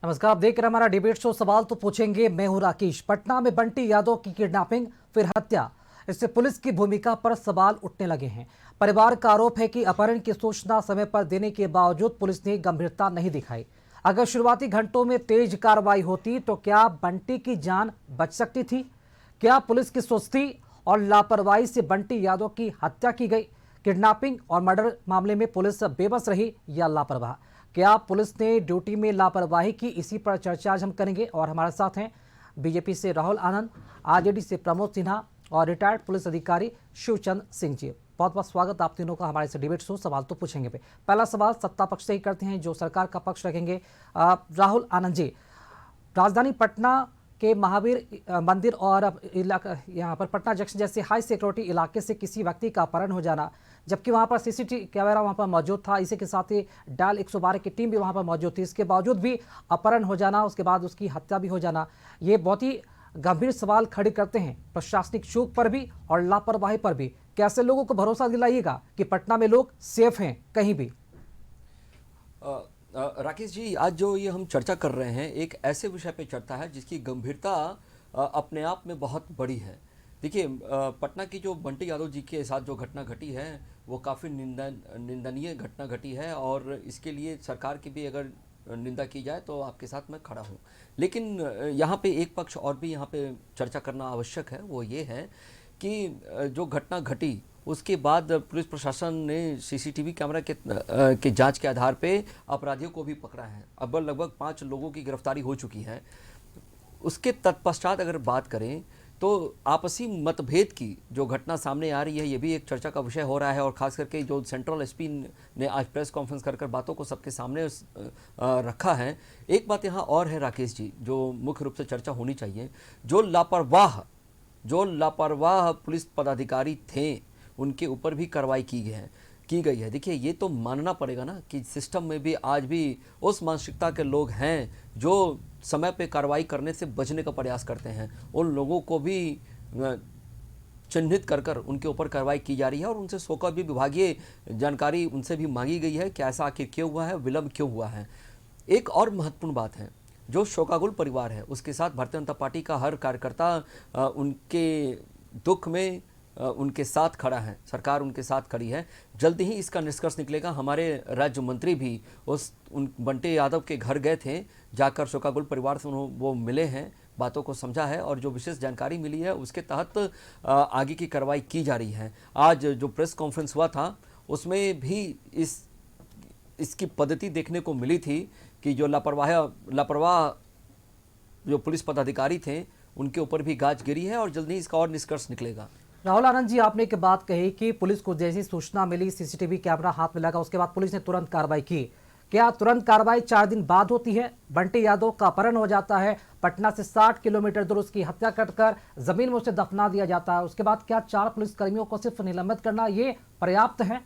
नमस्कार, आप देख रहे हैं हमारा डिबेट शो। सवाल तो पूछेंगे। मैं हूं राकेश। पटना में बंटी यादव की किडनैपिंग फिर हत्या, इससे पुलिस की भूमिका पर सवाल उठने लगे हैं। परिवार का आरोप है कि अपहरण की सूचना समय पर देने के बावजूद पुलिस ने गंभीरता नहीं दिखाई। अगर शुरुआती घंटों में तेज कार्रवाई होती तो क्या बंटी की जान बच सकती थी? क्या पुलिस की सुस्ती और लापरवाही से बंटी यादव की हत्या की गई? किडनैपिंग और मर्डर मामले में पुलिस बेबस रही या लापरवाह? क्या पुलिस ने ड्यूटी में लापरवाही की? इसी पर चर्चा आज हम करेंगे। और हमारे साथ हैं बीजेपी से राहुल आनंद, आरजेडी से प्रमोद सिन्हा और रिटायर्ड पुलिस अधिकारी शिवचंद सिंह जी। बहुत बहुत स्वागत आप तीनों का हमारे से डिबेट शो सवाल तो पूछेंगे पे। पहला सवाल सत्ता पक्ष से ही करते हैं, जो सरकार का पक्ष रखेंगे। राहुल आनंद जी, राजधानी पटना के महावीर मंदिर और इलाका यहाँ पर पटना जंक्शन जैसे हाई सिक्योरिटी इलाके से किसी व्यक्ति का अपहरण हो जाना, जबकि वहाँ पर सीसीटीवी कैमरा वहाँ पर मौजूद था, इसी के साथ ही डायल 112 की टीम भी वहाँ पर मौजूद थी, इसके बावजूद भी अपहरण हो जाना, उसके बाद उसकी हत्या भी हो जाना, ये बहुत ही गंभीर सवाल खड़े करते हैं प्रशासनिक चूक पर भी और लापरवाही पर भी। कैसे लोगों को भरोसा दिलाइएगा कि पटना में लोग सेफ हैं कहीं भी? राकेश जी, आज जो ये हम चर्चा कर रहे हैं एक ऐसे विषय पे चर्चा है जिसकी गंभीरता अपने आप में बहुत बड़ी है। देखिए, पटना की जो बंटी यादव जी के साथ जो घटना घटी है वो काफ़ी निंदनीय घटना घटी है और इसके लिए सरकार की भी अगर निंदा की जाए तो आपके साथ मैं खड़ा हूँ। लेकिन यहाँ पे एक पक्ष और भी यहाँ पे चर्चा करना आवश्यक है, वो ये है कि जो घटना घटी उसके बाद पुलिस प्रशासन ने सीसीटीवी कैमरा के जांच के आधार पे अपराधियों को भी पकड़ा है। अब लगभग 5 लोगों की गिरफ्तारी हो चुकी है। उसके तत्पश्चात अगर बात करें तो आपसी मतभेद की जो घटना सामने आ रही है, ये भी एक चर्चा का विषय हो रहा है। और ख़ास करके जो सेंट्रल एसपी ने आज प्रेस कॉन्फ्रेंस कर बातों को सबके सामने रखा है। एक बात यहाँ और है राकेश जी, जो मुख्य रूप से चर्चा होनी चाहिए, जो लापरवाह पुलिस पदाधिकारी थे उनके ऊपर भी कार्रवाई की गई है। देखिए, ये तो मानना पड़ेगा ना कि सिस्टम में भी आज भी उस मानसिकता के लोग हैं जो समय पे कार्रवाई करने से बचने का प्रयास करते हैं। उन लोगों को भी चिन्हित कर उनके ऊपर कार्रवाई की जा रही है और उनसे सोकर भी विभागीय जानकारी उनसे भी मांगी गई है कि ऐसा आखिर क्यों हुआ है, विलंब क्यों हुआ है। एक और महत्वपूर्ण बात है, जो शोकाकुल परिवार है उसके साथ भारतीय जनता पार्टी का हर कार्यकर्ता उनके दुख में उनके साथ खड़ा है, सरकार उनके साथ खड़ी है। जल्दी ही इसका निष्कर्ष निकलेगा। हमारे राज्य मंत्री भी उन बंटी यादव के घर गए थे, जाकर शोकाकुल परिवार से वो मिले हैं, बातों को समझा है और जो विशेष जानकारी मिली है उसके तहत आगे की कार्रवाई की जा रही है। आज जो प्रेस कॉन्फ्रेंस हुआ था उसमें भी इसकी पद्धति देखने को मिली थी कि जो लापरवाह जो पुलिस पदाधिकारी थे उनके ऊपर भी गाज गिरी है और जल्दी ही इसका और निष्कर्ष निकलेगा। राहुल आनंद जी, आपने एक बात कही कि पुलिस को जैसी सूचना मिली, सीसीटीवी कैमरा हाथ में लगा, उसके बाद पुलिस ने तुरंत कार्रवाई की। क्या तुरंत कार्रवाई 4 दिन बाद होती है? बंटी यादव का अपहरण हो जाता है, पटना से 60 किलोमीटर दूर उसकी हत्या कर जमीन में उसे दफना दिया जाता है। उसके बाद क्या 4 पुलिसकर्मियों को सिर्फ निलंबित करना ये पर्याप्त है?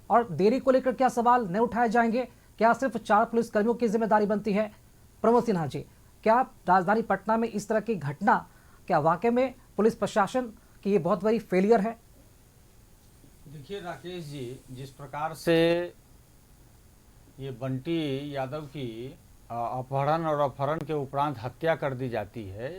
और देरी को लेकर क्या सवाल नहीं उठाए जाएंगे? क्या सिर्फ 4 पुलिसकर्मियों की जिम्मेदारी बनती है? प्रमोद सिन्हा जी, क्या राजधानी पटना में इस तरह की घटना, क्या वाकई में पुलिस प्रशासन कि ये बहुत बड़ी फेलियर है? देखिए राकेश जी, जिस प्रकार से ये बंटी यादव की अपहरण और अपहरण के उपरांत हत्या कर दी जाती है,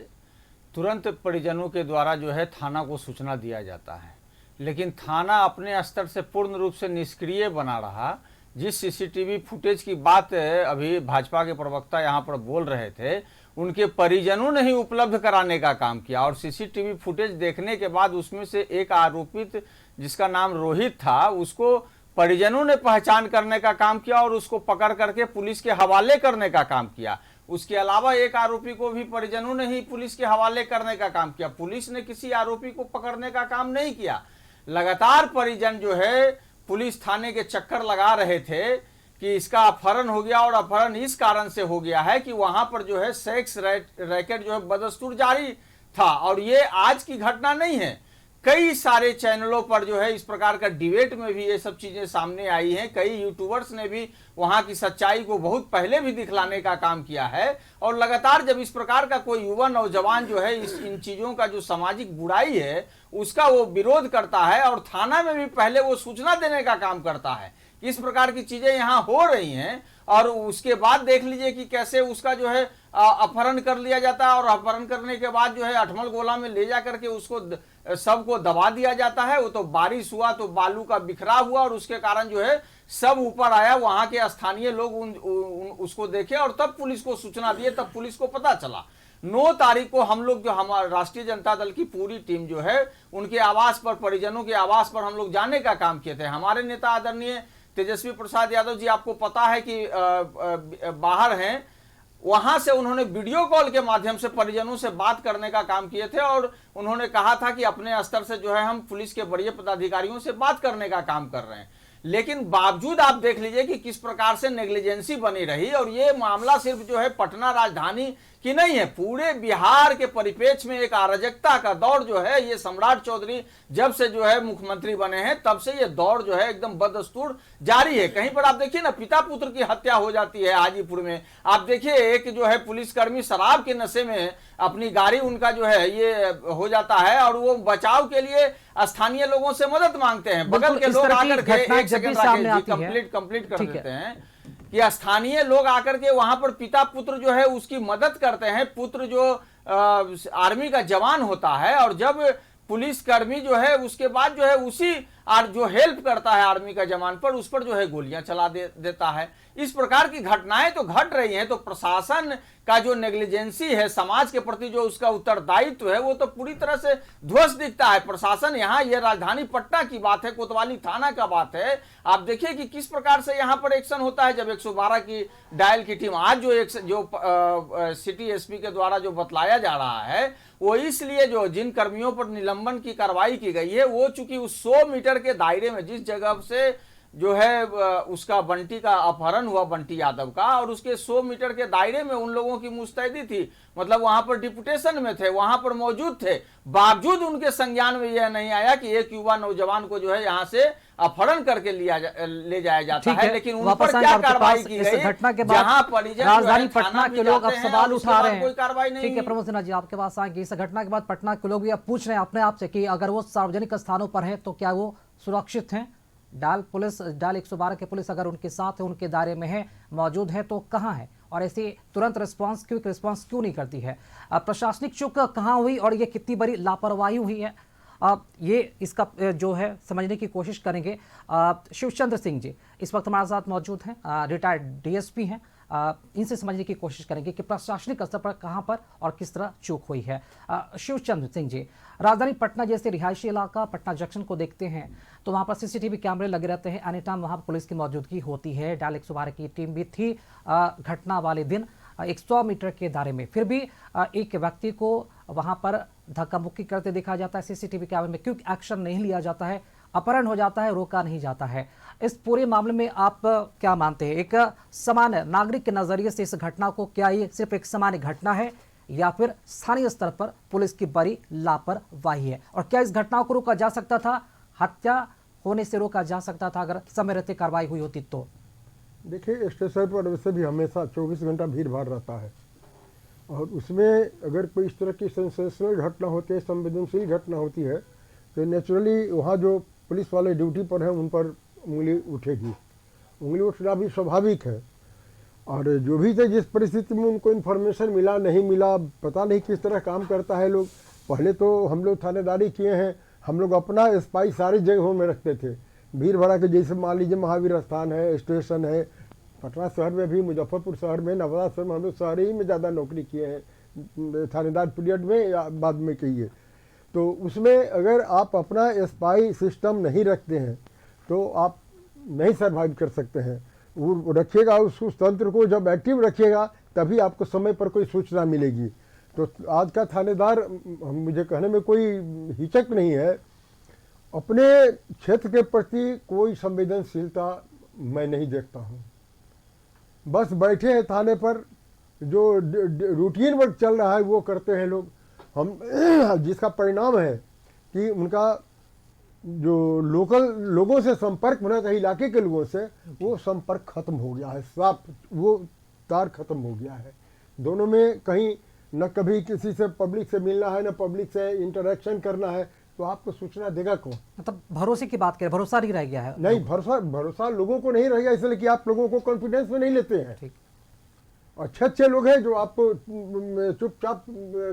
तुरंत परिजनों के द्वारा जो है थाना को सूचना दिया जाता है, लेकिन थाना अपने स्तर से पूर्ण रूप से निष्क्रिय बना रहा। जिस सीसीटीवी फुटेज की बात अभी भाजपा के प्रवक्ता यहाँ पर बोल रहे थे, उनके परिजनों ने ही उपलब्ध कराने का काम किया और सीसीटीवी फुटेज देखने के बाद उसमें से एक आरोपित जिसका नाम रोहित था, उसको परिजनों ने पहचान करने का काम किया और उसको पकड़ करके पुलिस के हवाले करने का काम किया। उसके अलावा एक आरोपी को भी परिजनों ने ही पुलिस के हवाले करने का काम किया। पुलिस ने किसी आरोपी को पकड़ने का काम नहीं किया। लगातार परिजन जो है पुलिस थाने के चक्कर लगा रहे थे कि इसका अपहरण हो गया और अपहरण इस कारण से हो गया है कि वहां पर जो है सेक्स रैकेट जो है बदस्तूर जारी था। और ये आज की घटना नहीं है, कई सारे चैनलों पर जो है इस प्रकार का डिबेट में भी ये सब चीजें सामने आई हैं। कई यूट्यूबर्स ने भी वहां की सच्चाई को बहुत पहले भी दिखलाने का काम किया है। और लगातार जब इस प्रकार का कोई युवा नौजवान जो है इन चीजों का जो सामाजिक बुराई है उसका वो विरोध करता है और थाना में भी पहले वो सूचना देने का काम करता है इस प्रकार की चीजें यहाँ हो रही हैं। और उसके बाद देख लीजिए कि कैसे उसका जो है अपहरण कर लिया जाता है, और अपहरण करने के बाद जो है अठमल गोला में ले जा करके उसको सबको दबा दिया जाता है। वो तो बारिश हुआ तो बालू का बिखरा हुआ, और उसके कारण जो है सब ऊपर आया। वहां के स्थानीय लोग उसको देखे और तब पुलिस को सूचना दिए, तब पुलिस को पता चला। 9 तारीख को हम लोग जो हमारा राष्ट्रीय जनता दल की पूरी टीम जो है उनके आवास पर, परिजनों के आवास पर हम लोग जाने का काम किए थे। हमारे नेता आदरणीय तेजस्वी प्रसाद यादव जी, आपको पता है कि बाहर हैं, वहां से उन्होंने वीडियो कॉल के माध्यम से परिजनों से बात करने का काम किए थे, और उन्होंने कहा था कि अपने स्तर से जो है हम पुलिस के बड़े पदाधिकारियों से बात करने का काम कर रहे हैं। लेकिन बावजूद आप देख लीजिए कि किस प्रकार से नेग्लिजेंसी बनी रही। और ये मामला सिर्फ जो है पटना राजधानी की नहीं है, पूरे बिहार के परिप्रेक्ष्य में एक अराजकता का दौर जो है, ये सम्राट चौधरी जब से जो है मुख्यमंत्री बने हैं तब से ये दौर जो है एकदम बदस्तूर जारी है। कहीं पर आप देखिए ना, पिता पुत्र की हत्या हो जाती है हाजीपुर में। आप देखिए एक जो है पुलिसकर्मी शराब के नशे में अपनी गाड़ी उनका जो है ये हो जाता है, और वो बचाव के लिए स्थानीय लोगों से मदद मांगते हैं। बगल के लोग आकर के, एक सेकंड कंप्लीट कर देते हैं, कि स्थानीय लोग आकर के वहां पर पिता पुत्र जो है उसकी मदद करते हैं। पुत्र जो आर्मी का जवान होता है, और जब पुलिसकर्मी जो है उसके बाद जो है उसी जो हेल्प करता है आर्मी का जवान पर, उस पर जो है गोलियां चला देता है। इस प्रकार की घटनाएं तो घट रही हैं। तो प्रशासन का जो नेग्लिजेंसी है, समाज के प्रति जो उसका उत्तरदायित्व है, वो तो पूरी तरह से ध्वस्त दिखता है। प्रशासन यहाँ, ये राजधानी पटना की बात है, कोतवाली थाना का बात है। आप देखिए कि किस प्रकार से यहाँ पर एक्शन होता है। जब 112 की डायल की टीम आज जो सिटी एसपी के द्वारा जो बतलाया जा रहा है, वो इसलिए जो जिन कर्मियों पर निलंबन की कार्रवाई की गई है, वो चूंकि उस 100 मीटर के दायरे में जिस जगह से जो है उसका बंटी का अपहरण हुआ, बंटी यादव का, और उसके 100 मीटर के दायरे में उन लोगों की मुस्तैदी थी, मतलब वहां पर डिप्यूटेशन में थे, वहां पर मौजूद थे। बावजूद उनके संज्ञान में यह नहीं आया कि एक युवा नौजवान को जो है यहाँ से अपहरण करके ले जाया जाता है। लेकिन उन पर क्या कार्रवाई की गई? घटना के बाद जहां परिजन राजधानी पटना के लोग अब सवाल उठा रहे हैं, कोई कार्रवाई नहीं। ठीक है प्रमोद सिन्हा जी, आपके पास आएंगे। इस घटना के बाद पटना के लोग भी अब पूछ रहे हैं अपने आप से कि अगर वो सार्वजनिक स्थानों पर हैं तो क्या वो सुरक्षित हैं? डाल 112 के पुलिस अगर उनके साथ है, उनके दायरे में है, मौजूद है, तो कहां है? और ऐसे तुरंत क्विक रिस्पांस क्यों नहीं करती है? प्रशासनिक चूक कहां हुई और ये कितनी बड़ी लापरवाही हुई है? ये इसका जो है समझने की कोशिश करेंगे। शिवचंद्र सिंह जी इस वक्त हमारे साथ मौजूद हैं, रिटायर्ड डीएसपी हैं। इनसे समझने की कोशिश करेंगे कि प्रशासनिक स्तर पर कहां पर और किस तरह चूक हुई है। शिवचंद्र सिंह जी, राजधानी पटना जैसे रिहायशी इलाका, पटना जंक्शन को देखते हैं तो वहां पर सीसीटीवी कैमरे लगे रहते हैं, एनी टाइम वहां पुलिस की मौजूदगी होती है। डाल 112 की टीम भी थी घटना वाले दिन 100 मीटर के दायरे में, फिर भी एक व्यक्ति को वहां पर धक्का मुक्की करते देखा जाता है। सीसीटीवी कैमरे में क्विक एक्शन नहीं लिया जाता है, अपहरण हो जाता है, रोका नहीं जाता है। इस पूरे मामले में आप क्या मानते हैं? एक सामान्य नागरिक के नजरिए से इस घटना को, क्या ये सिर्फ एक सामान्य घटना है या फिर स्थानीय स्तर पर पुलिस की बड़ी लापरवाही है? और क्या इस घटना को रोका जा सकता था, हत्या होने से रोका जा सकता था अगर समय रहते कार्रवाई हुई होती तो? देखिए, स्टेशन पर वैसे भी हमेशा 24 घंटा भीड़ भाड़ रहता है, और उसमें अगर कोई इस तरह की सेंसेशनल घटना होती है, संवेदनशील घटना होती है, तो नेचुरली वहाँ जो पुलिस वाले ड्यूटी पर हैं उन पर उंगली उठेगी। उंगली उठना भी स्वाभाविक है। और जो भी थे, जिस परिस्थिति में उनको इन्फॉर्मेशन मिला, नहीं मिला, पता नहीं किस तरह काम करता है लोग। पहले तो हम लोग थानेदारी किए हैं, हम लोग अपना स्पाई सारी जगहों में रखते थे। भीड़ भड़ा के जैसे मान लीजिए महावीर स्थान है, स्टेशन है, पटना शहर में भी, मुजफ्फरपुर शहर में, नवादा शहर में, हम लोग शहर ही में ज़्यादा नौकरी किए हैं थानेदार पीरियड में या बाद में कहिए। तो उसमें अगर आप अपना स्पाई सिस्टम नहीं रखते हैं तो आप नहीं सर्वाइव कर सकते हैं। वो रखिएगा उस तंत्र को, जब एक्टिव रखिएगा तभी आपको समय पर कोई सूचना मिलेगी। तो आज का थानेदार, मुझे कहने में कोई हिचक नहीं है, अपने क्षेत्र के प्रति कोई संवेदनशीलता मैं नहीं देखता हूँ। बस बैठे हैं थाने पर, जो रूटीन वर्क चल रहा है वो करते हैं लोग। हम जिसका परिणाम है कि उनका जो लोकल लोगों से संपर्क होना चाहिए, इलाके के लोगों से, वो संपर्क खत्म हो गया है, साफ वो तार खत्म हो गया है। दोनों में कहीं न कभी किसी से पब्लिक से मिलना है, न पब्लिक से इंटरेक्शन करना है, तो आपको सूचना देगा कौन? मतलब भरोसे की बात करें, भरोसा नहीं रह गया है। नहीं, भरोसा लोगों को नहीं रहेगा, इसलिए कि आप लोगों को कॉन्फिडेंस में नहीं लेते हैं। ठीक। अच्छे लोग हैं जो आपको चुपचाप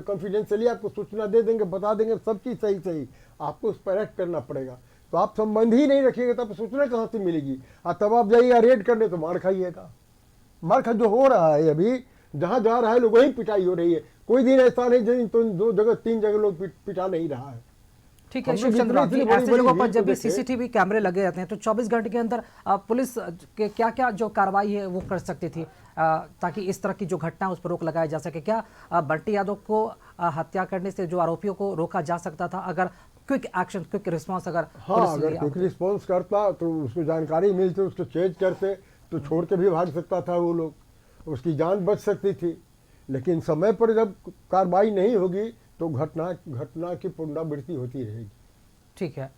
कॉन्फिडेंशियली आपको सूचना दे देंगे, बता देंगे सब चीज़ सही, आपको उस पर एक्ट करना पड़ेगा। तो आप संबंध ही नहीं रखिएगा तो सूचना कहाँ से मिलेगी? और तब आप जाइएगा रेड करने तो मार खाइएगा। मार खा जो हो रहा है अभी, जहाँ जा रहा है लोग वहीं पिटाई हो रही है। कोई दिन ऐसा नहीं जिन तो 2 जगह 3 जगह लोग पिटा नहीं रहा है। ठीक है हम लोग शिवचंद्र इतनी जी, बड़ी ऐसे बड़ी जगहों पर भीड़ जब को भी देखें। सीसीटीवी कैमरे लगे रहते हैं तो 24 घंटे के अंदर पुलिस के क्या क्या जो कार्रवाई है वो कर सकती थी ताकि इस तरह की जो घटना है उस पर रोक लगाया जा सके? क्या बंटी यादव को हत्या करने से जो आरोपियों को रोका जा सकता था अगर क्विक एक्शन, क्विक रिस्पांस अगर हाँ, पुलिस अगर लिया क्विक होता? रिस्पॉन्स करता तो उसको जानकारी मिलती, उसको चेंज करते तो छोड़ के भी भाग सकता था वो लोग, उसकी जान बच सकती थी। लेकिन समय पर जब कार्रवाई नहीं होगी तो घटना की पुनरावृत्ति होती रहेगी। ठीक है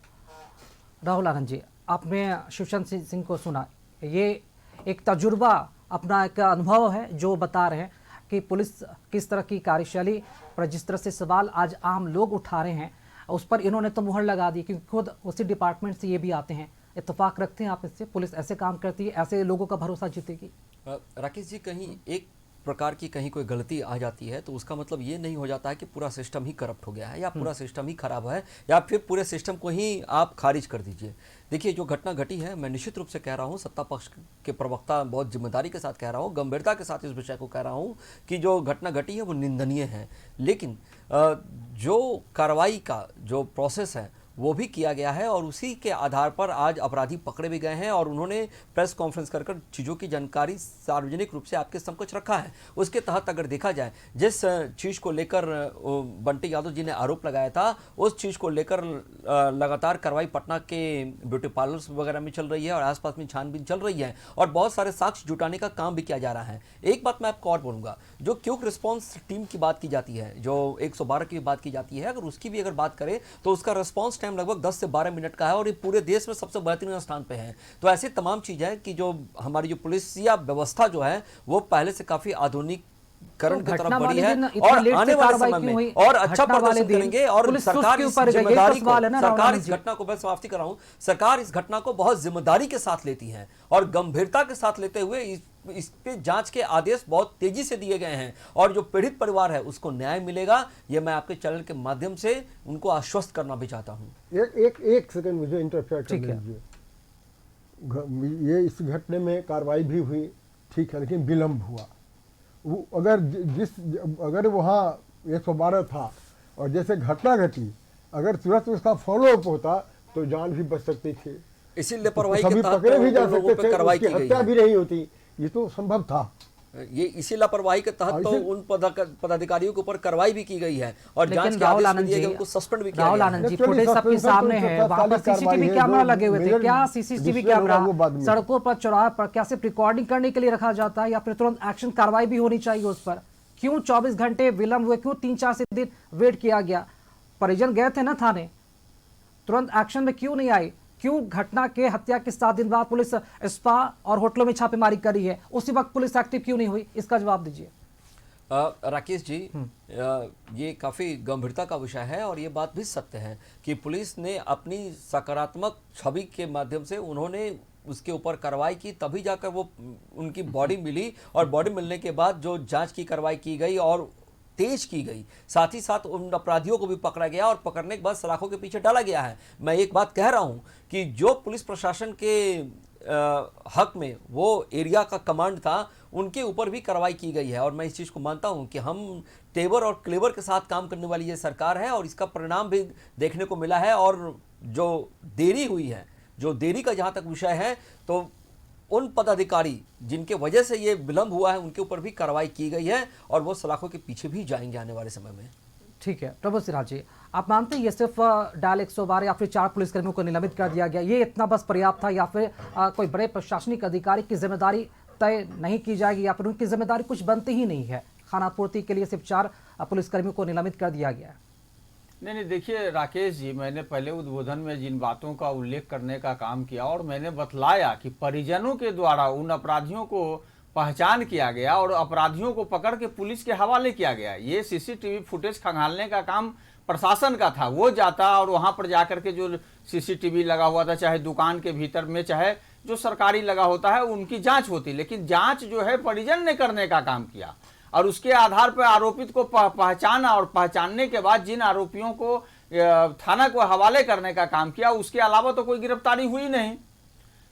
राहुल आनंद जी, आपने शिवचंद्र सिंह को सुना, ये एक तजुर्बा, अपना एक अनुभव है जो बता रहे हैं कि पुलिस किस तरह की कार्यशैली पर जिस तरह से सवाल आज आम लोग उठा रहे हैं उस पर इन्होंने तो मुहर लगा दी, क्योंकि खुद उसी डिपार्टमेंट से ये भी आते हैं। इत्तेफाक रखते हैं आप इससे? पुलिस ऐसे काम करती है, ऐसे लोगों का भरोसा जीतेगी? राकेश जी, कहीं एक प्रकार की कहीं कोई गलती आ जाती है तो उसका मतलब ये नहीं हो जाता है कि पूरा सिस्टम ही करप्ट हो गया है या पूरा सिस्टम ही खराब है या फिर पूरे सिस्टम को ही आप खारिज कर दीजिए। देखिए, जो घटना घटी है, मैं निश्चित रूप से कह रहा हूँ, सत्ता पक्ष के प्रवक्ता बहुत जिम्मेदारी के साथ कह रहा हूँ, गंभीरता के साथ इस विषय को कह रहा हूँ कि जो घटना घटी है वो निंदनीय है। लेकिन जो कार्रवाई का जो प्रोसेस है वो भी किया गया है और उसी के आधार पर आज अपराधी पकड़े भी गए हैं और उन्होंने प्रेस कॉन्फ्रेंस कर चीज़ों की जानकारी सार्वजनिक रूप से आपके समक्ष रखा है। उसके तहत अगर देखा जाए, जिस चीज़ को लेकर बंटी यादव जी ने आरोप लगाया था, उस चीज़ को लेकर लगातार कार्रवाई पटना के ब्यूटी पार्लर्स वगैरह में चल रही है और आसपास में छानबीन चल रही है और बहुत सारे साक्ष्य जुटाने का काम भी किया जा रहा है। एक बात मैं आपको और बोलूँगा, जो क्विक रिस्पॉन्स टीम की बात की जाती है, जो 112 की बात की जाती है, अगर उसकी भी अगर बात करें तो उसका रिस्पॉन्स टाइम लगभग 10 से 12 मिनट का है और ये पूरे देश में सबसे बेहतरीन स्थान पे है। तो ऐसी तमाम चीज़ है कि जो हमारी जो पुलिस या व्यवस्था जो है वो पहले से काफ़ी आधुनिक करण की तरफ बढ़ी है और आने वाले समय में और अच्छा प्रदर्शन करेंगे और सरकार इस जिम्मेदारी को, सरकार इस घटना को, मैं समाप्ति कर रहा हूं, सरकार इस घटना को बहुत जिम्मेदारी के साथ लेती है और गंभीरता के साथ लेते हुए इस पे जांच के आदेश बहुत तेजी से दिए गए हैं और जो पीड़ित परिवार है उसको न्याय मिलेगा, ये मैं आपके चैनल के माध्यम से उनको आश्वस्त करना भी चाहता हूं। एक सेकंड मुझे इंटरफेयर कर दीजिए। ये इस घटने में कार्रवाई भी हुई, ठीक है, लेकिन विलम्ब हुआ। वो अगर वहाँ 112 था और जैसे घटना घटी, अगर तुरंत उसका फॉलोअप होता तो जान भी बच सकती थी, इसी लापरवाही सभी के तहत पकड़े भी जा उन लोगों सकते पे थे, कार्रवाई उसकी की गई हत्या है। भी नहीं होती, ये तो संभव था। ये इसी लापरवाही के तहत तो उन पदाधिकारियों के ऊपर कार्रवाई भी की गई है और जांच के राहुल आदेश आनंद भी दिए जी, गए, उनको सस्पेंड भी किया राहुल गया है। आनंद जी, Actually, फुटेज सबके सस्पेंशन सामने तो है, वहां पर तत्कालिक सीसीटीवी कार्रवाई कैमरा है, लगे हुए थे। मेजर क्या सीसीटीवी डिसीजन होगा कैमरा वो बाद में। सड़कों पर, चौराहे पर क्या सिर्फ रिकॉर्डिंग करने के लिए रखा जाता है या फिर तुरंत एक्शन कार्रवाई भी होनी चाहिए उस पर? क्यों 24 घंटे विलंब हुए? क्यों 3-4 दिन वेट किया गया? परिजन गए थे ना थाने, तुरंत एक्शन में क्यों नहीं आई? क्यों घटना के हत्या के 7 दिन बाद पुलिस स्पा और होटलों में छापेमारी करी है, उसी वक्त पुलिस एक्टिव क्यों नहीं हुई? इसका जवाब दीजिए। राकेश जी, ये काफ़ी गंभीरता का विषय है और ये बात भी सत्य है कि पुलिस ने अपनी सकारात्मक छवि के माध्यम से उन्होंने उसके ऊपर कार्रवाई की, तभी जाकर वो उनकी बॉडी मिली और बॉडी मिलने के बाद जो जांच की कार्रवाई की गई और तेज की गई, साथ ही साथ उन अपराधियों को भी पकड़ा गया और पकड़ने के बाद सलाखों के पीछे डाला गया है। मैं एक बात कह रहा हूं कि जो पुलिस प्रशासन के हक में वो एरिया का कमांड था, उनके ऊपर भी कार्रवाई की गई है और मैं इस चीज़ को मानता हूं कि हम तेवर और क्लेवर के साथ काम करने वाली ये सरकार है और इसका परिणाम भी देखने को मिला है। और जो देरी हुई है, जो देरी का जहाँ तक विषय है, तो उन पदाधिकारी जिनके वजह से ये विलंब हुआ है उनके ऊपर भी कार्रवाई की गई है और वो सलाखों के पीछे भी जाएंगे आने वाले समय में। ठीक है प्रभु सिराज जी, आप मानते हैं ये सिर्फ डायल 112 या फिर 4 पुलिसकर्मियों को निलंबित कर दिया गया, ये इतना बस पर्याप्त था या फिर कोई बड़े प्रशासनिक अधिकारी की जिम्मेदारी तय नहीं की जाएगी या फिर उनकी जिम्मेदारी कुछ बनती ही नहीं है? खाना पूर्ति के लिए सिर्फ 4 पुलिसकर्मियों को निलंबित कर दिया गया है। नहीं, देखिए राकेश जी, मैंने पहले उद्बोधन में जिन बातों का उल्लेख करने का काम किया और मैंने बतलाया कि परिजनों के द्वारा उन अपराधियों को पहचान किया गया और अपराधियों को पकड़ के पुलिस के हवाले किया गया। ये सीसीटीवी फुटेज खंगालने का काम प्रशासन का था वो जाता और वहां पर जाकर के जो सीसीटीवी लगा हुआ था, चाहे दुकान के भीतर में चाहे जो सरकारी लगा होता है, उनकी जांच होती। लेकिन जांच जो है परिजन ने करने का काम किया और उसके आधार पर आरोपित को पहचाना और पहचानने के बाद जिन आरोपियों को थाना को हवाले करने का काम किया, उसके अलावा तो कोई गिरफ्तारी हुई नहीं।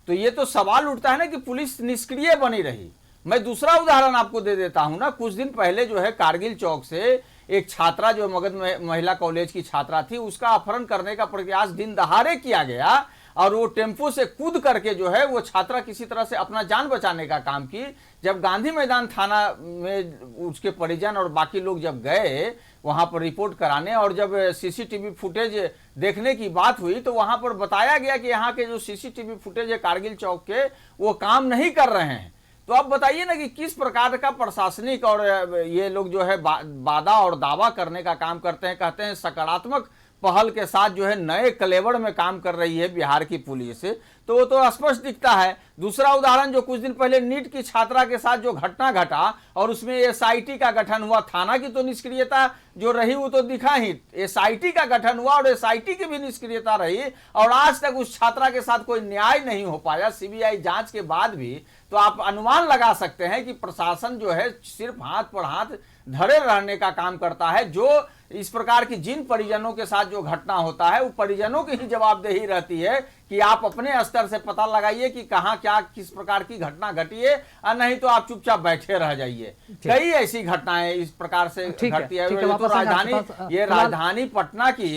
तो ये तो सवाल उठता है ना कि पुलिस निष्क्रिय बनी रही। मैं दूसरा उदाहरण आपको दे देता हूं ना, कुछ दिन पहले जो है कारगिल चौक से एक छात्रा जो मगध महिला कॉलेज की छात्रा थी, उसका अपहरण करने का प्रयास दिन दहाड़े किया गया और वो टेम्पो से कूद करके जो है वो छात्रा किसी तरह से अपना जान बचाने का काम की। जब गांधी मैदान थाना में उसके परिजन और बाकी लोग जब गए वहां पर रिपोर्ट कराने और जब सीसीटीवी फुटेज देखने की बात हुई तो वहां पर बताया गया कि यहाँ के जो सीसीटीवी फुटेज है कारगिल चौक के वो काम नहीं कर रहे हैं। तो आप बताइए ना कि किस प्रकार का प्रशासनिक और ये लोग जो है वादा और दावा करने का काम करते हैं। कहते हैं सकारात्मक पहल के साथ जो है नए कलेवर में काम कर रही है बिहार की पुलिस, तो वो तो स्पष्ट दिखता है। दूसरा उदाहरण जो कुछ दिन पहले नीट की छात्रा के साथ जो घटना घटा और उसमें एसआईटी का गठन हुआ, थाना की तो निष्क्रियता जो रही वो तो दिखा ही, एसआईटी का गठन हुआ और एसआईटी की भी निष्क्रियता रही और आज तक उस छात्रा के साथ कोई न्याय नहीं हो पाया सीबीआई जांच के बाद भी। तो आप अनुमान लगा सकते हैं कि प्रशासन जो है सिर्फ हाथ पर हाथ धरे रहने का काम करता है। जो इस प्रकार की जिन परिजनों के साथ जो घटना होता है वो परिजनों की ही जवाबदेही रहती है कि आप अपने स्तर से पता लगाइए कि कहां क्या किस प्रकार की घटना घटी है, और नहीं तो आप चुपचाप बैठे रह जाइए। कई ऐसी घटनाएं इस प्रकार से घटती है। ये राजधानी पटना की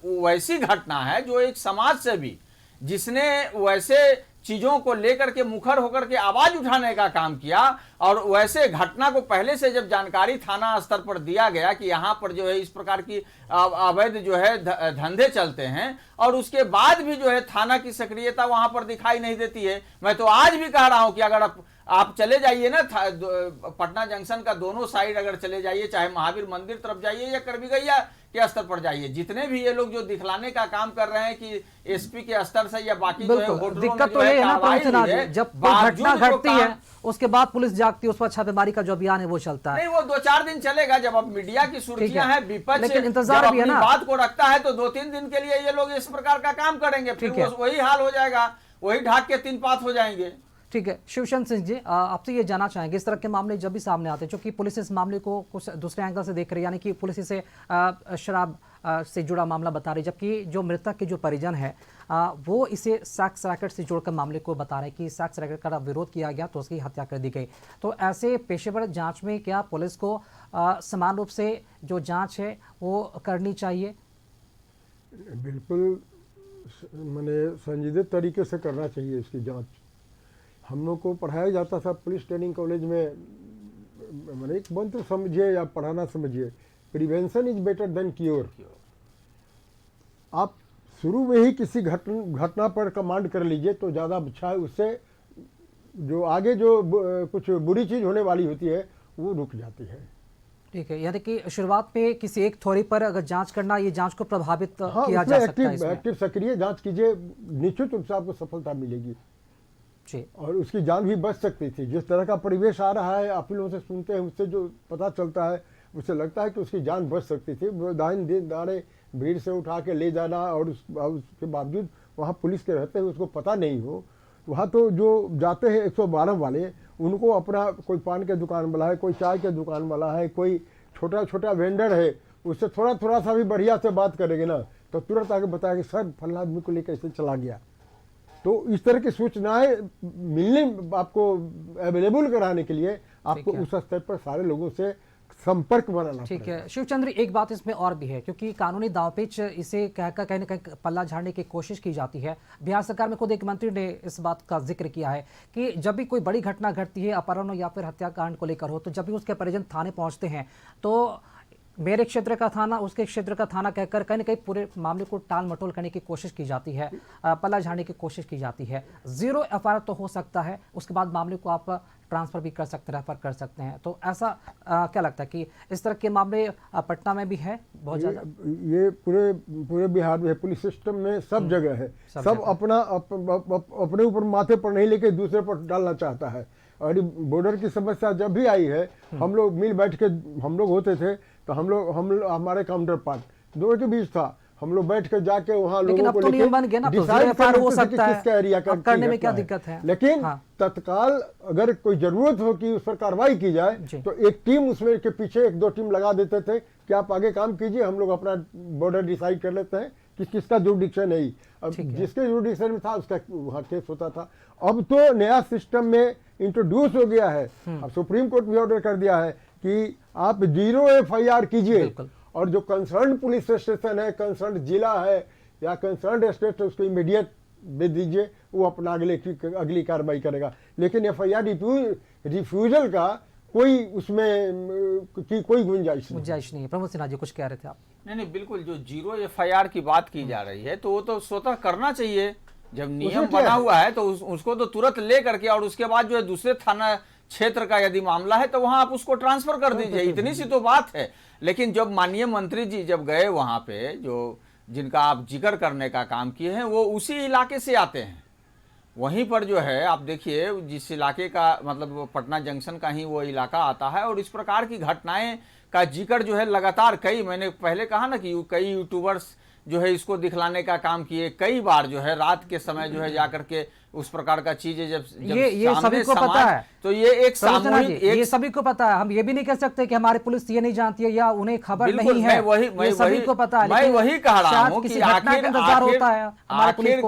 वैसी घटना है जो एक समाज से भी जिसने वैसे चीजों को लेकर के मुखर होकर के आवाज उठाने का काम किया और वैसे घटना को पहले से जब जानकारी थाना स्तर पर दिया गया कि यहाँ पर जो है इस प्रकार की अवैध जो है धंधे चलते हैं और उसके बाद भी जो है थाना की सक्रियता वहां पर दिखाई नहीं देती है। मैं तो आज भी कह रहा हूं कि अगर आप चले जाइए ना पटना जंक्शन का दोनों साइड अगर चले जाइए, चाहे महावीर मंदिर तरफ जाइए या करबीगैया के स्तर पर जाइए, जितने भी ये लोग जो दिखलाने का काम कर रहे हैं कि एसपी के स्तर से या बाकी जो है होटलों दिक्कत तो ये है ना पृथ्वीनाथ जी, जब घटना घटती है उसके बाद पुलिस जागती है, उस पर छापेमारी का जो अभियान है वो चलता है। नहीं, वो 2-4 दिन चलेगा। जब अब मीडिया की सुर्खियां हैं, विपक्ष लेकिन इंतजार भी है ना, बात को रखता है तो 2-3 दिन के लिए ये लोग इस प्रकार का काम करेंगे, फिर वही हाल हो जाएगा, वही ढाक के 3 पात हो जाएंगे। ठीक है, शिवशंकर सिंह जी, आपसे ये जानना चाहेंगे, इस तरह के मामले जब भी सामने आते हैं, क्योंकि पुलिस इस मामले को कुछ दूसरे एंगल से देख रही है, यानी कि पुलिस इसे शराब से जुड़ा मामला बता रही, जबकि जो मृतक के जो परिजन है वो इसे सेक्स रैकेट से जोड़कर मामले को बता रहे कि सेक्स रैकेट का विरोध किया गया तो उसकी हत्या कर दी गई। तो ऐसे पेशेवर जांच में क्या पुलिस को समान रूप से जो जांच है वो करनी चाहिए? बिल्कुल, मैंने संजीदे तरीके से करना चाहिए इसकी जांच। हम लोग को पढ़ाया जाता था पुलिस ट्रेनिंग कॉलेज में, मैंने एक मंत्र समझिए या पढ़ाना समझिए, prevention is better than cure. आप शुरू में ही किसी घटना पर कमांड कर लीजिए तो ज़्यादा अच्छा है, उससे जो आगे जो कुछ बुरी चीज़ होने वाली होती है वो रुक जाती है। ठीक है, यानी कि शुरुआत में किसी एक थ्योरी पर अगर जांच करना, ये जांच को प्रभावित किया जा सकता है। एक्टिव सक्रिय जांच कीजिए, निश्चित रूप से आपको सफलता मिलेगी जी, और उसकी जान भी बच सकती थी। जिस तरह का परिवेश आ रहा है, आप लोगों से सुनते हैं, उससे जो पता चलता है उससे लगता है कि उसकी जान बच सकती थी। वो दिन दाड़े भीड़ से उठा के ले जाना और उसके बावजूद वहाँ पुलिस के रहते हुए उसको पता नहीं हो। वहाँ तो जो जाते हैं 112 वाले, उनको अपना कोई पान के दुकान वाला है, कोई चाय के दुकान वाला है, कोई छोटा छोटा वेंडर है, उससे थोड़ा सा भी बढ़िया से बात करेंगे ना तो तुरंत आके बताया कि सर फला आदमी को लेकर ऐसे चला गया। तो इस तरह की सूचनाएं मिलने, आपको अवेलेबल कराने के लिए आपको उस स्तर पर सारे लोगों से संपर्क बनाना। ठीक है शिवचंद्र, एक बात इसमें और भी है, क्योंकि कानूनी दांवपेच इसे कहकर कहीं न कहीं पल्ला झाड़ने की कोशिश की जाती है। बिहार सरकार में खुद एक मंत्री ने इस बात का जिक्र किया है कि जब भी कोई बड़ी घटना घटती है, अपहरण या फिर हत्याकांड को लेकर हो, तो जब भी उसके परिजन थाने पहुंचते हैं तो मेरे क्षेत्र का थाना, उसके क्षेत्र का थाना कहकर कहीं न कहीं पूरे मामले को टाल मटोल करने की कोशिश की जाती है, पल्ला झाड़ने की कोशिश की जाती है। 0 एफआईआर तो हो सकता है, उसके बाद मामले को आप ट्रांसफर भी कर सकते हैं, रेफर कर सकते हैं। तो ऐसा क्या लगता है कि इस तरह के मामले पटना में भी है बहुत ज़्यादा? ये पूरे बिहार में है, पुलिस सिस्टम में सब जगह है। सब अपने ऊपर माथे पर नहीं लेके दूसरे पर डालना चाहता है। और बॉर्डर की समस्या जब भी आई है, हम लोग मिल बैठ के हम लोग होते थे तो हमारे काउंटर पार्ट दोनों के बीच था। हम लोग बैठ कर जाके वहाँ लेकिन लोगों अब को तो नियम बन गए ना, डिसाइड प्रोसीजर हो सकता है, किसका एरिया अब करने में क्या दिक्कत है? लेकिन हाँ। तत्काल अगर कोई जरूरत हो कि उस पर कार्रवाई की जाए जी। तो एक टीम उसमें के पीछे 1-2 टीम लगा देते थे कि आप आगे काम कीजिए, हम लोग अपना बॉर्डर डिसाइड कर लेते हैं कि किसका जुरिडिक्शन है। अब ठीक है। जिसके जुरिडिक्शन में था उसका वहाँ केस होता था। अब तो नया सिस्टम में इंट्रोड्यूस हो गया है। अब सुप्रीम कोर्ट भी ऑर्डर कर दिया है कि आप 0 FIR कीजिए बिल्कुल। और जो कंसर्न पुलिस स्टेशन है, कंसर्न जिला है या कंसर्न स्टेट है, उसको इमीडिएट दे दीजिए, वो अपना अगली कार्रवाई करेगा। लेकिन FIR रिफ्यूजल का कोई उसमें की कोई गुंजाइश नहीं है। प्रमोद सिन्हा जी कुछ कह रहे थे आप? नहीं बिल्कुल, जो 0 FIR की बात की जा रही है तो वो तो स्वतः करना चाहिए। जब नियम बना हुआ है तो उसको तो तुरंत ले करके और उसके बाद जो है दूसरे थाना क्षेत्र का यदि मामला है तो वहां आप उसको ट्रांसफर कर दीजिए, इतनी सी तो बात है। लेकिन जब माननीय मंत्री जी जब गए वहां पे, जो जिनका आप जिक्र करने का काम किए हैं वो उसी इलाके से आते हैं। वहीं पर जो है आप देखिए जिस इलाके का मतलब पटना जंक्शन का ही वो इलाका आता है और इस प्रकार की घटनाएं का जिक्र जो है लगातार मैंने पहले कहा ना कि कई यूट्यूबर्स जो है इसको दिखलाने का काम किए, कई बार जो है रात के समय जो है जाकर के उस प्रकार का चीजें जब ये सभी को पता है, तो ये एक सामूहिक ये सभी को पता है। हम ये भी नहीं कह सकते कि हमारी पुलिस ये नहीं जानती है या उन्हें खबर नहीं है। ये सभी को पता है। मैं वही कह रहा हूँ कि आखिर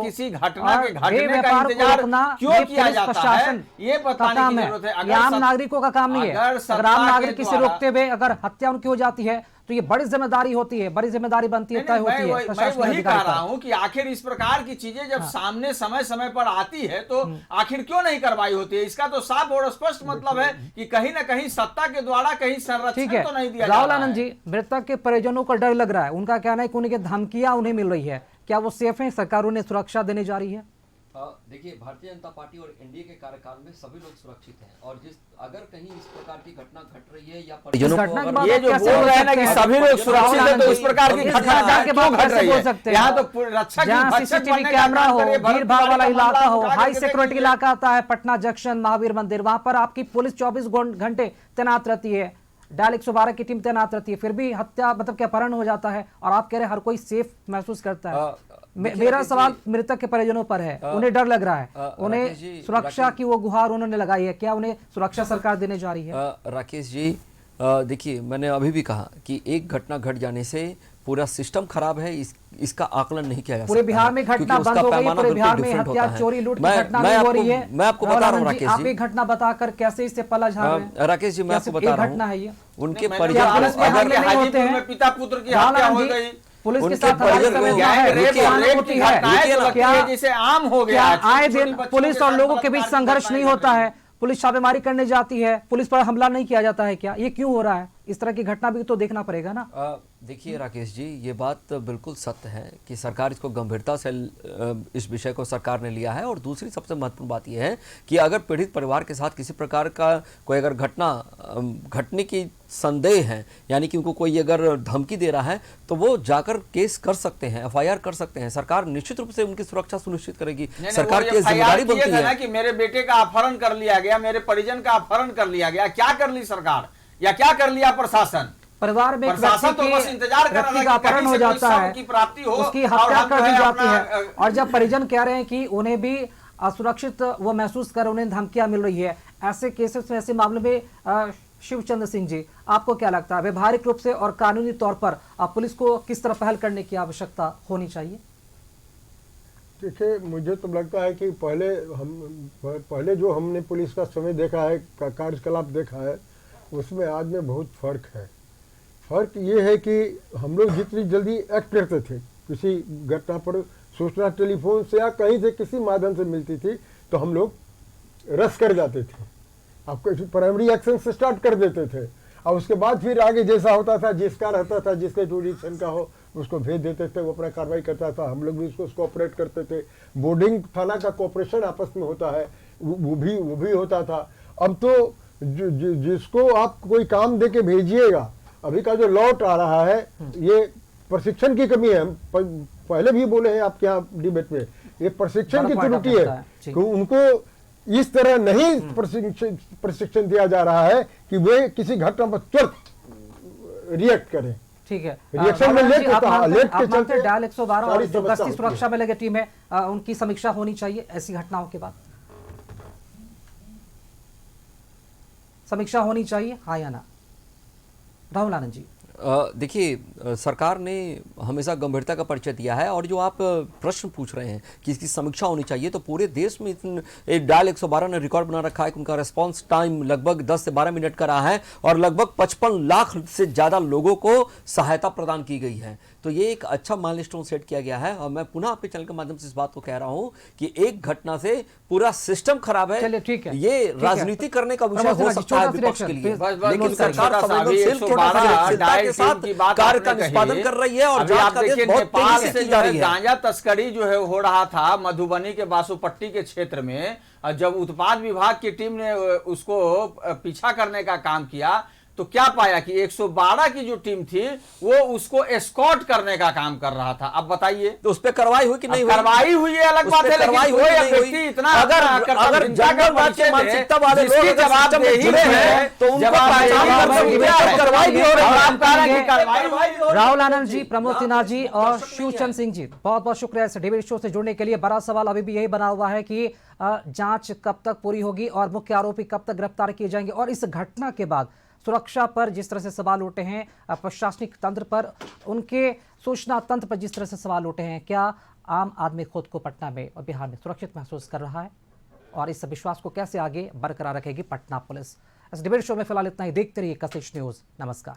किसी घटना के घटने का इंतजार क्यों किया जाता है, ये बताने की जरूरत है। आम नागरिकों का काम नहीं है। अगर आम नागरिक किसी रोकते हुए अगर हत्या उनकी हो जाती है तो ये बड़ी जिम्मेदारी होती है, बड़ी जिम्मेदारी बनती है, तय होती है। मैं वही कह रहा हूं कि आखिर इस प्रकार की चीजें जब सामने समय समय पर आती है तो आखिर क्यों नहीं कार्रवाई होती है? इसका तो साफ और स्पष्ट मतलब है कि कहीं ना कहीं सत्ता के द्वारा कहीं संरक्षण तो नहीं दिया जा रहा है। राहुल आनंद जी, मृतक के परिजनों को डर लग रहा है। उनका कहना है कि उन्हें धमकियां उन्हें मिल रही है, क्या वो सेफ है? सरकार उन्हें सुरक्षा देने जा रही है? देखिए, भारतीय जनता पार्टी और एनडीए के कार्यकाल में सभी लोग सुरक्षित हैं और अगर कहीं इस प्रकार की घटना घट रही है या परिजनों को ये जो बोल रहे हैं ना कि सभी लोग सुरक्षित हैं, तो इस प्रकार की घटना के बाद घट रही है? यहाँ तो रक्षा जहाँ सीसीटीवी कैमरा हो, भीड़ भाड़ वाला इलाका हो, हाई सिक्योरिटी इलाका आता है, पटना जंक्शन, महावीर मंदिर, वहां पर आपकी पुलिस 24 घंटे तैनात रहती है, डायल 112 की टीम तैनात रहती है, फिर भी हत्या मतलब क्या अपहरण हो जाता है और आप कह रहे हैं हर कोई सेफ महसूस करता है। मेरा सवाल मृतक के परिजनों पर है, उन्हें डर लग रहा है, उन्हें सुरक्षा की वो गुहार उन्होंने लगाई है, क्या उन्हें सुरक्षा सरकार देने जा रही है? राकेश जी, देखिए मैंने अभी भी कहा कि एक घटना घट जाने से पूरा सिस्टम खराब है, इसका आकलन नहीं किया जा सकता। पूरे बिहार में घटना बंद हो गई, पूरे बिहार में हत्या चोरी लूट की घटना नहीं हो रही है। मैं आपको बता रहा हूँ राकेश जी, आप एक घटना बताकर कैसे इससे पला झाड़ रहे हैं? राकेश जी, मैं आपको बता रहा हूँ, घटना है ये, उनके पुलिस में हाजिर नहीं पिता पुत्र की हत्या हो गई, पुलिस के उनके साथ जैसे आम हो गया। आए दिन पुलिस और लोगों के बीच संघर्ष नहीं होता है, पुलिस छापेमारी करने जाती है, पुलिस पर हमला नहीं किया जाता है, क्या ये क्यों हो रहा है? इस तरह की घटना भी तो देखना पड़ेगा ना। देखिए राकेश जी, ये बात बिल्कुल सत्य है कि सरकार इसको गंभीरता से इस विषय को सरकार ने लिया है। और दूसरी सबसे महत्वपूर्ण बात यह है कि अगर पीड़ित परिवार के साथ किसी प्रकार का कोई अगर घटना घटने की संदेह है, यानी कि उनको कोई अगर धमकी दे रहा है, तो वो जाकर केस कर सकते हैं, FIR कर सकते हैं। सरकार निश्चित रूप से उनकी सुरक्षा सुनिश्चित करेगी। सरकार की जिम्मेदारी बनती है कि मेरे बेटे का अपहरण कर लिया गया, मेरे परिजन का अपहरण कर लिया गया, क्या कर ली सरकार या क्या कर लिया प्रशासन? परिवार में प्रशासन तो बस इंतजार कर रहा है कि अपहरण हो जाता है, की प्राप्ति हो, उसकी हत्या कर दी जाती है, और जब परिजन कह रहे हैं कि उन्हें भी असुरक्षित वो महसूस कर, उन्हें धमकियां मिल रही है, ऐसे केसेस में, ऐसे मामले में शिवचंद्र सिंह जी, आपको क्या लगता है व्यवहारिक रूप से और कानूनी तौर पर पुलिस को किस तरह पहल करने की आवश्यकता होनी चाहिए? देखिए, मुझे तो लगता है कि पहले जो हमने पुलिस का समय देखा है, कार्यकलाप देखा है, उसमें आज में बहुत फ़र्क है। फ़र्क ये है कि हम लोग जितनी जल्दी एक्ट करते थे, किसी घटना पर सूचना टेलीफोन से या कहीं से किसी माध्यम से मिलती थी तो हम लोग रस कर जाते थे, आपको प्राइमरी एक्शन से स्टार्ट कर देते थे, और उसके बाद फिर आगे जैसा होता था, जिसका रहता था, जिसके जुडिक्शन का हो, उसको भेज देते थे, वो अपना कार्रवाई करता था, हम लोग भी उसको कोऑपरेट करते थे। बोर्डिंग थाना का कोऑपरेशन आपस में होता है, वो भी होता था। अब तो जिसको आप कोई काम दे के भेजिएगा, अभी का जो लॉट आ रहा है, ये प्रशिक्षण की कमी है। हम पहले भी बोले हैं आपके यहाँ डिबेट में, ये प्रशिक्षण की त्रुटि है कि उनको इस तरह नहीं प्रशिक्षण दिया जा रहा है कि वे किसी घटना पर तुरंत रिएक्ट करें। ठीक है। रिएक्शन में भावना जी, लेट होता है, लेट के आप मानते हैं चलते डायल 112 और सारी जो समस्या गश्ती होती है। सुरक्षा में लगे टीम है उनकी समीक्षा होनी चाहिए ऐसी घटनाओं के बाद? समीक्षा होनी चाहिए, हाँ या ना? राहुल आनंद जी। देखिए, सरकार ने हमेशा गंभीरता का परिचय दिया है, और जो आप प्रश्न पूछ रहे हैं कि इसकी समीक्षा होनी चाहिए, तो पूरे देश में डायल 112 ने रिकॉर्ड बना रखा है कि उनका रिस्पांस टाइम लगभग 10 से 12 मिनट का रहा है और लगभग 55 लाख से ज़्यादा लोगों को सहायता प्रदान की गई है। तो ये एक अच्छा माइलस्टोन सेट किया गया है, और मैं पुनः आपके चैनल के माध्यम से इस बात को कह रहा हूं कि एक घटना से पूरा सिस्टम खराब है। चलिए, ठीक है, ये ठीक है। राजनीति करने का विषय प्रमोद हो सिन्हा जी, सकता है छोटा सा विपक्ष के reaction, लिए, please, लेकिन छोटा सा सरकार संवेदनशील छोटा के साथ कार्य का निष्पादन कर रही है और अभी आप जांच का देखिए बहुत नेपाल तेजी से से जो जा है रही है। गांजा तस्करी जो है हो रहा था मधुबनी के बासुपट्टी के क्षेत्र में, जब उत्पाद विभाग की टीम ने उसको पीछा करने का काम किया तो क्या पाया कि 112 की जो टीम थी वो उसको एस्कॉर्ट करने का काम कर रहा था। अब बताइए, तो उस पर कार्रवाई हुई कि नहीं हुई? कार्रवाई हुई है अलग उस बात पे है, लेकिन कार्रवाई कोई हुई कि नहीं व्यक्ति हुई? इतना अगर जनरल राज के मानसिकता वाले लोग जिसकी अगर सिस्टम में जुड़े हैं तो उनको पहचान कर सकते हैं, कार्रवाई भी हो रही है। आप कह रहे हैं कि कार्रवाई भी हो रही है। राहुल आनंद जी, प्रमोद सिन्हा जी और शिवचंद सिंह जी, बहुत बहुत शुक्रिया इस डिबेट शो से जुड़ने के लिए। बड़ा सवाल अभी भी यही बना हुआ है कि जांच कब तक पूरी होगी और मुख्य आरोपी कब तक गिरफ्तार किए जाएंगे, और इस घटना के बाद सुरक्षा पर जिस तरह से सवाल उठे हैं, प्रशासनिक तंत्र पर, उनके सूचना तंत्र पर जिस तरह से सवाल उठे हैं, क्या आम आदमी खुद को पटना में और बिहार में सुरक्षित महसूस कर रहा है, और इस विश्वास को कैसे आगे बरकरार रखेगी पटना पुलिस? इस डिबेट शो में फिलहाल इतना ही। देखते रहिए कशिश न्यूज। नमस्कार।